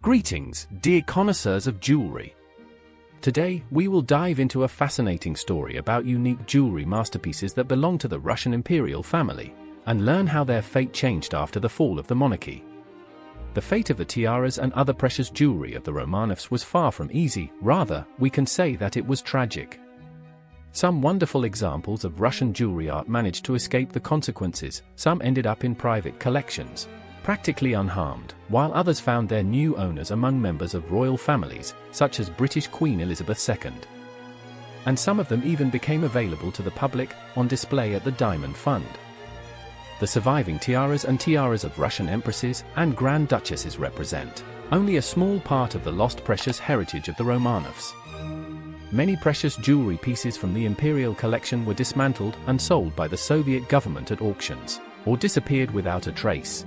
Greetings, dear connoisseurs of jewelry. Today, we will dive into a fascinating story about unique jewelry masterpieces that belong to the Russian imperial family, and learn how their fate changed after the fall of the monarchy. The fate of the tiaras and other precious jewelry of the Romanovs was far from easy, rather, we can say that it was tragic. Some wonderful examples of Russian jewelry art managed to escape the consequences, some ended up in private collections, practically unharmed, while others found their new owners among members of royal families, such as British Queen Elizabeth II. And some of them even became available to the public, on display at the Diamond Fund. The surviving tiaras and tiaras of Russian empresses and Grand Duchesses represent only a small part of the lost precious heritage of the Romanovs. Many precious jewelry pieces from the imperial collection were dismantled and sold by the Soviet government at auctions, or disappeared without a trace.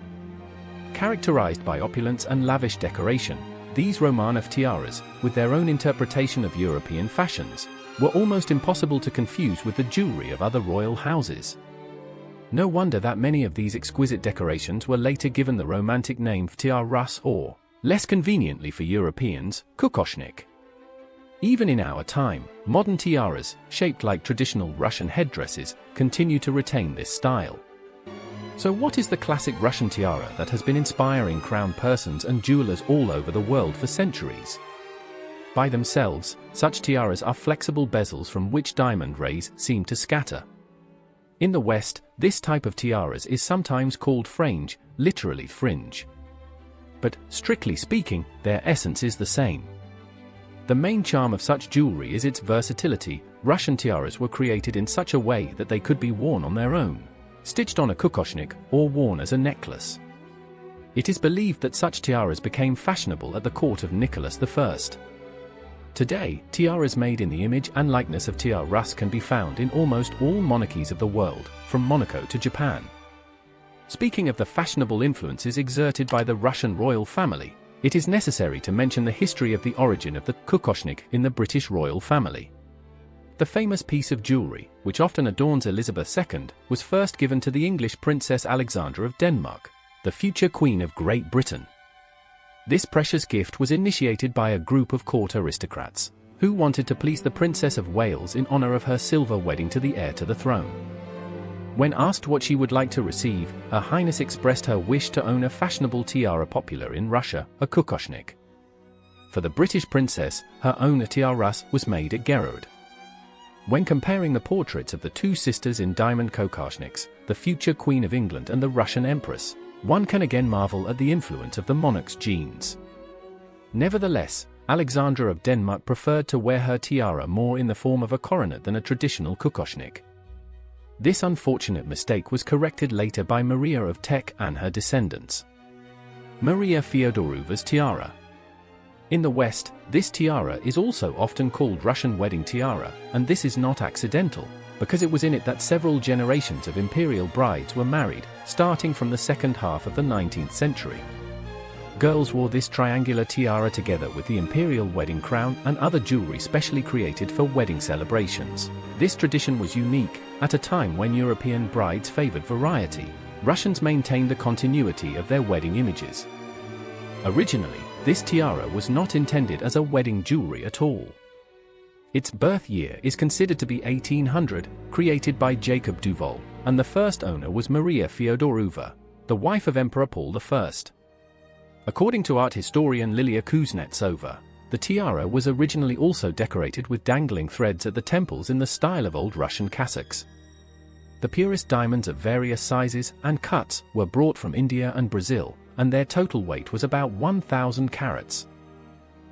Characterized by opulence and lavish decoration, these Romanov tiaras, with their own interpretation of European fashions, were almost impossible to confuse with the jewelry of other royal houses. No wonder that many of these exquisite decorations were later given the romantic name Tiara Rus or, less conveniently for Europeans, Kukoshnik. Even in our time, modern tiaras, shaped like traditional Russian headdresses, continue to retain this style. So what is the classic Russian tiara that has been inspiring crown persons and jewelers all over the world for centuries? By themselves, such tiaras are flexible bezels from which diamond rays seem to scatter. In the West, this type of tiaras is sometimes called fringe, literally fringe. But, strictly speaking, their essence is the same. The main charm of such jewelry is its versatility. Russian tiaras were created in such a way that they could be worn on their own, stitched on a kukoshnik, or worn as a necklace. It is believed that such tiaras became fashionable at the court of Nicholas I. Today, tiaras made in the image and likeness of Tiara Rus can be found in almost all monarchies of the world, from Monaco to Japan. Speaking of the fashionable influences exerted by the Russian royal family, it is necessary to mention the history of the origin of the kukoshnik in the British royal family. The famous piece of jewelry, which often adorns Elizabeth II, was first given to the English Princess Alexandra of Denmark, the future Queen of Great Britain. This precious gift was initiated by a group of court aristocrats, who wanted to please the Princess of Wales in honor of her silver wedding to the heir to the throne. When asked what she would like to receive, Her Highness expressed her wish to own a fashionable tiara popular in Russia, a kukoshnik. For the British princess, her own Tiara Rus was made at Gerard. When comparing the portraits of the two sisters in diamond kukoshniks, the future Queen of England and the Russian Empress, one can again marvel at the influence of the monarch's genes. Nevertheless, Alexandra of Denmark preferred to wear her tiara more in the form of a coronet than a traditional kukoshnik. This unfortunate mistake was corrected later by Maria of Teck and her descendants. Maria Fyodorovna's tiara. In the West, this tiara is also often called Russian wedding tiara, and this is not accidental, because it was in it that several generations of imperial brides were married, starting from the second half of the 19th century. Girls wore this triangular tiara together with the imperial wedding crown and other jewelry specially created for wedding celebrations. This tradition was unique. At a time when European brides favored variety, Russians maintained the continuity of their wedding images. Originally, this tiara was not intended as a wedding jewelry at all. Its birth year is considered to be 1800, created by Jacob Duval, and the first owner was Maria Fyodorovna, the wife of Emperor Paul I. According to art historian Lilia Kuznetsova, the tiara was originally also decorated with dangling threads at the temples in the style of old Russian cassocks. The purest diamonds of various sizes and cuts were brought from India and Brazil, and their total weight was about 1,000 carats.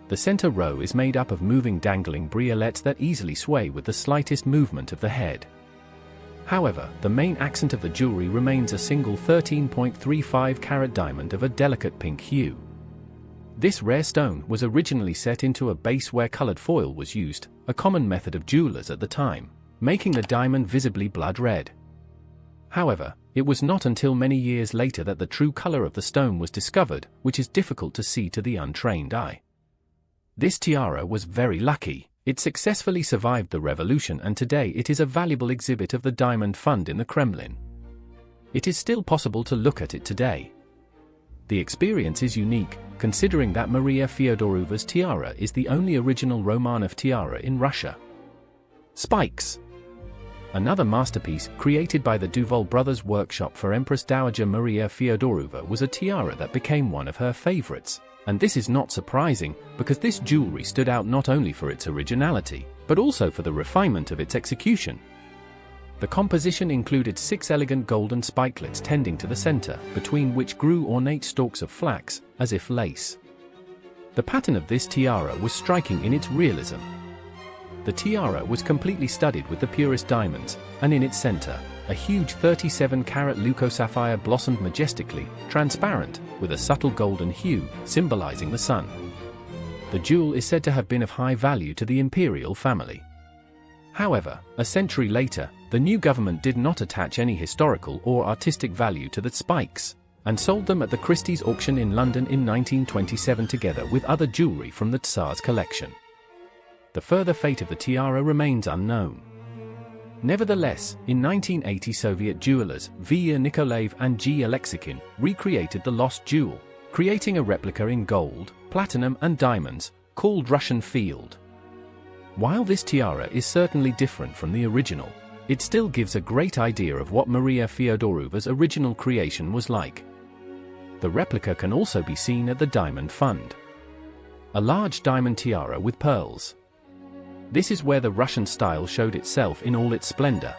The center row is made up of moving dangling briolets that easily sway with the slightest movement of the head. However, the main accent of the jewelry remains a single 13.35 carat diamond of a delicate pink hue. This rare stone was originally set into a base where colored foil was used, a common method of jewelers at the time, making the diamond visibly blood red. However, it was not until many years later that the true color of the stone was discovered, which is difficult to see to the untrained eye. This tiara was very lucky. It successfully survived the revolution, and today it is a valuable exhibit of the Diamond Fund in the Kremlin. It is still possible to look at it today. The experience is unique, considering that Maria Fyodorovna's tiara is the only original Romanov tiara in Russia. Spikes. Another masterpiece, created by the Duval brothers' workshop for Empress Dowager Maria Fyodorovna, was a tiara that became one of her favorites. And this is not surprising, because this jewelry stood out not only for its originality, but also for the refinement of its execution. The composition included 6 elegant golden spikelets tending to the center, between which grew ornate stalks of flax, as if lace. The pattern of this tiara was striking in its realism. The tiara was completely studded with the purest diamonds, and in its center, a huge 37-carat leuco-sapphire blossomed majestically, transparent, with a subtle golden hue, symbolizing the sun. The jewel is said to have been of high value to the imperial family. However, a century later, the new government did not attach any historical or artistic value to the spikes, and sold them at the Christie's auction in London in 1927 together with other jewelry from the Tsar's collection. The further fate of the tiara remains unknown. Nevertheless, in 1980 Soviet jewelers V. Nikolaev and G. Alexeikin recreated the lost jewel, creating a replica in gold, platinum and diamonds, called Russian Field. While this tiara is certainly different from the original, it still gives a great idea of what Maria Fyodorovna's original creation was like. The replica can also be seen at the Diamond Fund. A large diamond tiara with pearls. This is where the Russian style showed itself in all its splendor.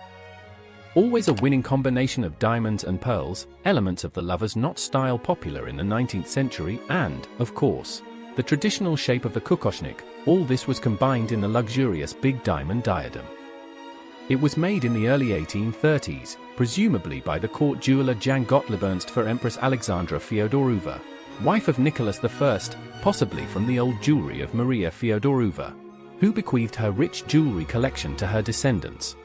Always a winning combination of diamonds and pearls, elements of the lover's knot style popular in the 19th century, and, of course, the traditional shape of the kokoshnik. All this was combined in the luxurious big diamond diadem. It was made in the early 1830s, presumably by the court jeweler Jan Gottlieb Ernst for Empress Alexandra Fyodorovna, wife of Nicholas I, possibly from the old jewelry of Maria Fyodorovna, who bequeathed her rich jewelry collection to her descendants.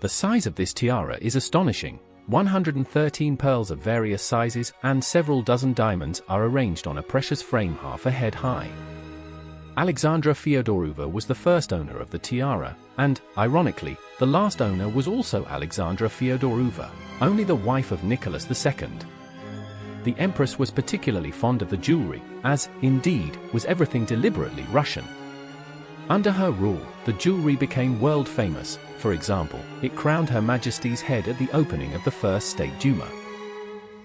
The size of this tiara is astonishing. 113 pearls of various sizes and several dozen diamonds are arranged on a precious frame half a head high. Alexandra Fyodorovna was the first owner of the tiara, and, ironically, the last owner was also Alexandra Fyodorovna, only the wife of Nicholas II. The empress was particularly fond of the jewelry, as, indeed, was everything deliberately Russian. Under her rule, the jewelry became world famous. For example, it crowned Her Majesty's head at the opening of the First State Duma.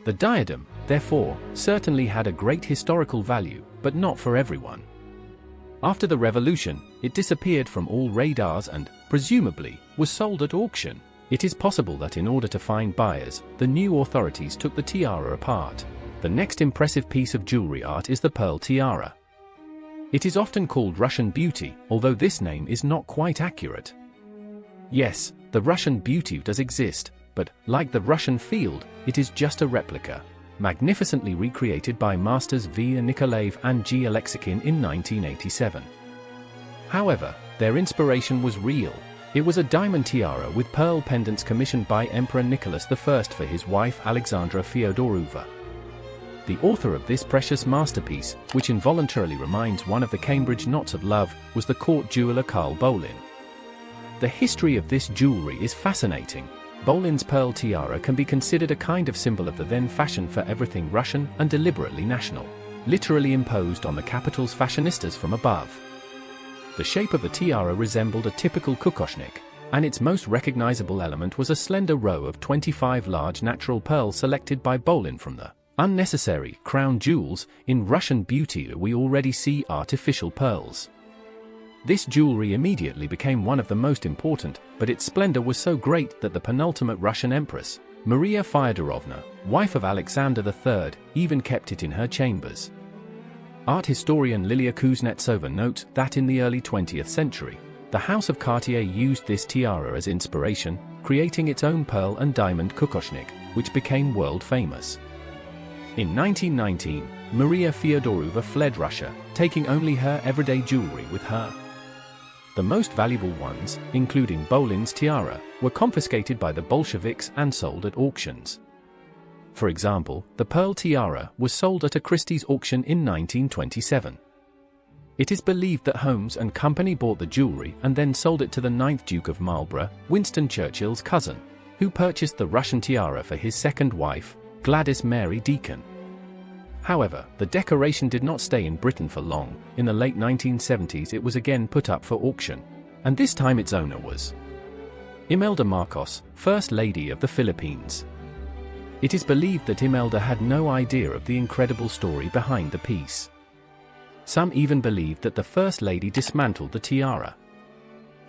The diadem, therefore, certainly had a great historical value, but not for everyone. After the revolution, it disappeared from all radars and, presumably, was sold at auction. It is possible that in order to find buyers, the new authorities took the tiara apart. The next impressive piece of jewelry art is the pearl tiara. It is often called Russian beauty, although this name is not quite accurate. Yes, the Russian beauty does exist, but, like the Russian Field, it is just a replica, magnificently recreated by masters V. Nikolaev and G. Alexeikin in 1987. However, their inspiration was real. It was a diamond tiara with pearl pendants commissioned by Emperor Nicholas I for his wife Alexandra Fyodorovna. The author of this precious masterpiece, which involuntarily reminds one of the Cambridge knots of love, was the court jeweler Karl Bolin. The history of this jewelry is fascinating. Bolin's pearl tiara can be considered a kind of symbol of the then fashion for everything Russian and deliberately national, literally imposed on the capital's fashionistas from above. The shape of the tiara resembled a typical kokoshnik, and its most recognizable element was a slender row of 25 large natural pearls selected by Bolin from the unnecessary crown jewels. In Russian beauty we already see artificial pearls. This jewelry immediately became one of the most important, but its splendor was so great that the penultimate Russian empress, Maria Fyodorovna, wife of Alexander III, even kept it in her chambers. Art historian Lilia Kuznetsova notes that in the early 20th century, the House of Cartier used this tiara as inspiration, creating its own pearl and diamond kokoshnik, which became world famous. In 1919, Maria Fyodorovna fled Russia, taking only her everyday jewelry with her. The most valuable ones, including Bolin's tiara, were confiscated by the Bolsheviks and sold at auctions. For example, the pearl tiara was sold at a Christie's auction in 1927. It is believed that Holmes and Company bought the jewelry and then sold it to the 9th Duke of Marlborough, Winston Churchill's cousin, who purchased the Russian tiara for his second wife, Gladys Mary Deacon. However, the decoration did not stay in Britain for long. In the late 1970s it was again put up for auction, and this time its owner was Imelda Marcos, First Lady of the Philippines. It is believed that Imelda had no idea of the incredible story behind the piece. Some even believe that the First Lady dismantled the tiara.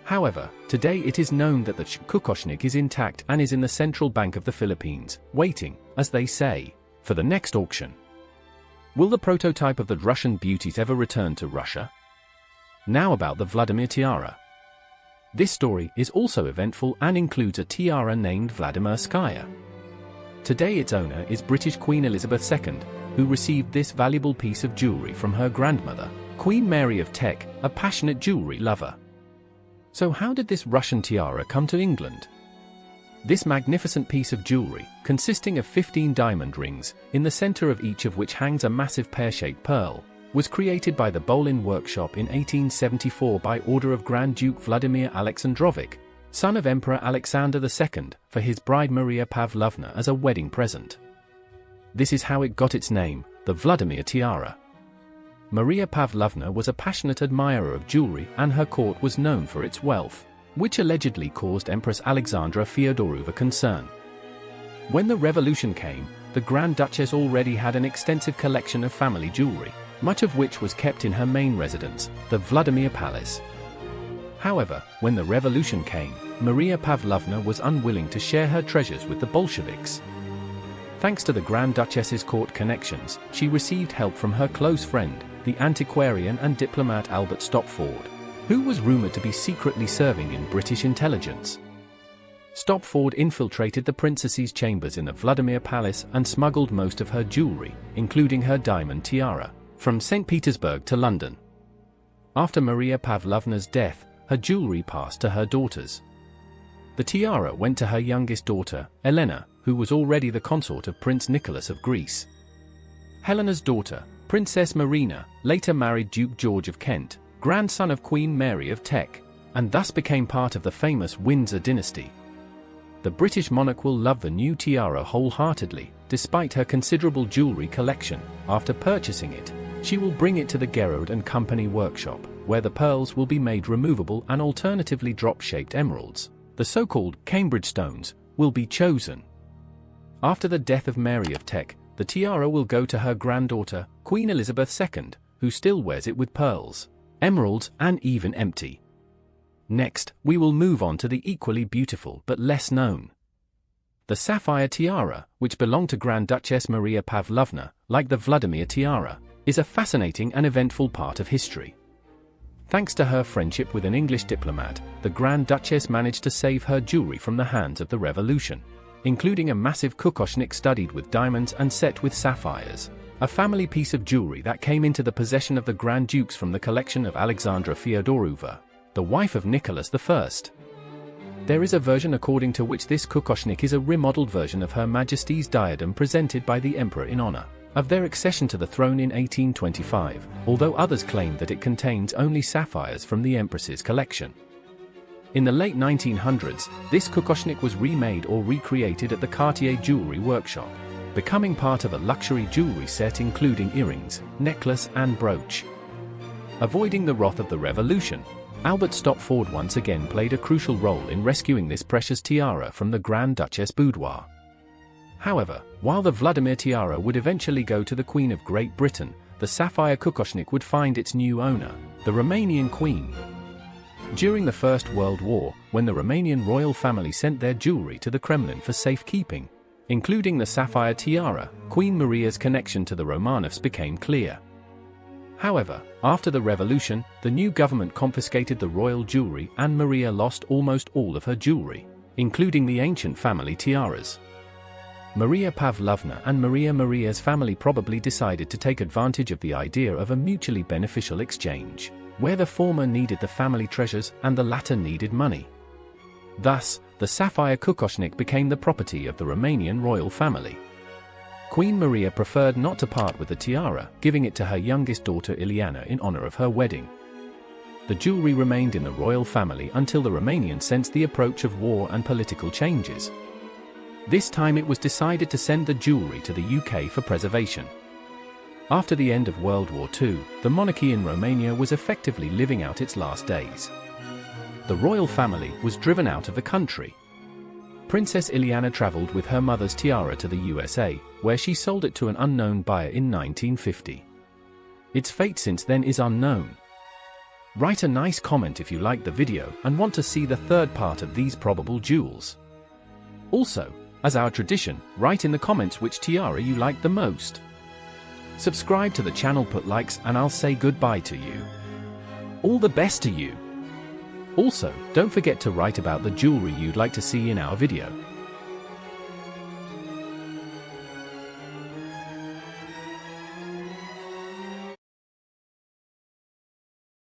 However, today it is known that the kokoshnik is intact and is in the Central Bank of the Philippines, waiting, as they say, for the next auction. Will the prototype of the Russian beauties ever return to Russia? Now about the Vladimir Tiara. This story is also eventful and includes a tiara named Vladimirskaya. Today its owner is British Queen Elizabeth II, who received this valuable piece of jewelry from her grandmother, Queen Mary of Teck, a passionate jewelry lover. So how did this Russian tiara come to England? This magnificent piece of jewelry, consisting of 15 diamond rings, in the center of each of which hangs a massive pear-shaped pearl, was created by the Bolin workshop in 1874 by order of Grand Duke Vladimir Alexandrovich, son of Emperor Alexander II, for his bride Maria Pavlovna as a wedding present. This is how it got its name, the Vladimir Tiara. Maria Pavlovna was a passionate admirer of jewelry and her court was known for its wealth, which allegedly caused Empress Alexandra Fyodorova concern. When the revolution came, the Grand Duchess already had an extensive collection of family jewelry, much of which was kept in her main residence, the Vladimir Palace. However, when the revolution came, Maria Pavlovna was unwilling to share her treasures with the Bolsheviks. Thanks to the Grand Duchess's court connections, she received help from her close friend, the antiquarian and diplomat Albert Stopford, who was rumored to be secretly serving in British intelligence. Stopford infiltrated the princess's chambers in the Vladimir Palace and smuggled most of her jewelry, including her diamond tiara, from St. Petersburg to London. After Maria Pavlovna's death, her jewelry passed to her daughters. The tiara went to her youngest daughter, Elena, who was already the consort of Prince Nicholas of Greece. Helena's daughter, Princess Marina, later married Duke George of Kent, grandson of Queen Mary of Teck, and thus became part of the famous Windsor dynasty. The British monarch will love the new tiara wholeheartedly, despite her considerable jewelry collection. After purchasing it, she will bring it to the Gerard and Company workshop, where the pearls will be made removable and alternatively drop-shaped emeralds, the so-called Cambridge stones, will be chosen. After the death of Mary of Teck, the tiara will go to her granddaughter, Queen Elizabeth II, who still wears it with pearls, emeralds, and even empty. Next, we will move on to the equally beautiful but less known. The Sapphire Tiara, which belonged to Grand Duchess Maria Pavlovna, like the Vladimir Tiara, is a fascinating and eventful part of history. Thanks to her friendship with an English diplomat, the Grand Duchess managed to save her jewelry from the hands of the revolution, including a massive kokoshnik studded with diamonds and set with sapphires, a family piece of jewelry that came into the possession of the Grand Dukes from the collection of Alexandra Fyodorova, the wife of Nicholas I. There is a version according to which this kokoshnik is a remodeled version of Her Majesty's diadem presented by the Emperor in honor of their accession to the throne in 1825, although others claim that it contains only sapphires from the Empress's collection. In the late 1900s, this kokoshnik was remade or recreated at the Cartier Jewelry Workshop, becoming part of a luxury jewelry set including earrings, necklace and brooch. Avoiding the wrath of the revolution, Albert Stopford once again played a crucial role in rescuing this precious tiara from the Grand Duchess boudoir. However, while the Vladimir Tiara would eventually go to the Queen of Great Britain, the sapphire kokoshnik would find its new owner, the Romanian Queen. During the First World War, when the Romanian royal family sent their jewelry to the Kremlin for safekeeping, including the Sapphire Tiara, Queen Maria's connection to the Romanovs became clear. However, after the revolution, the new government confiscated the royal jewelry and Maria lost almost all of her jewelry, including the ancient family tiaras. Maria Pavlovna and Maria's family probably decided to take advantage of the idea of a mutually beneficial exchange, where the former needed the family treasures and the latter needed money. Thus, the sapphire kokoshnik became the property of the Romanian royal family. Queen Maria preferred not to part with the tiara, giving it to her youngest daughter Ileana in honor of her wedding. The jewelry remained in the royal family until the Romanians sensed the approach of war and political changes. This time it was decided to send the jewelry to the UK for preservation. After the end of World War II, the monarchy in Romania was effectively living out its last days. The royal family was driven out of the country. Princess Ileana traveled with her mother's tiara to the USA, where she sold it to an unknown buyer in 1950. Its fate since then is unknown. Write a nice comment if you liked the video and want to see the third part of these probable jewels. Also, as our tradition, write in the comments which tiara you liked the most. Subscribe to the channel, put likes, and I'll say goodbye to you. All the best to you. Also, don't forget to write about the jewelry you'd like to see in our video.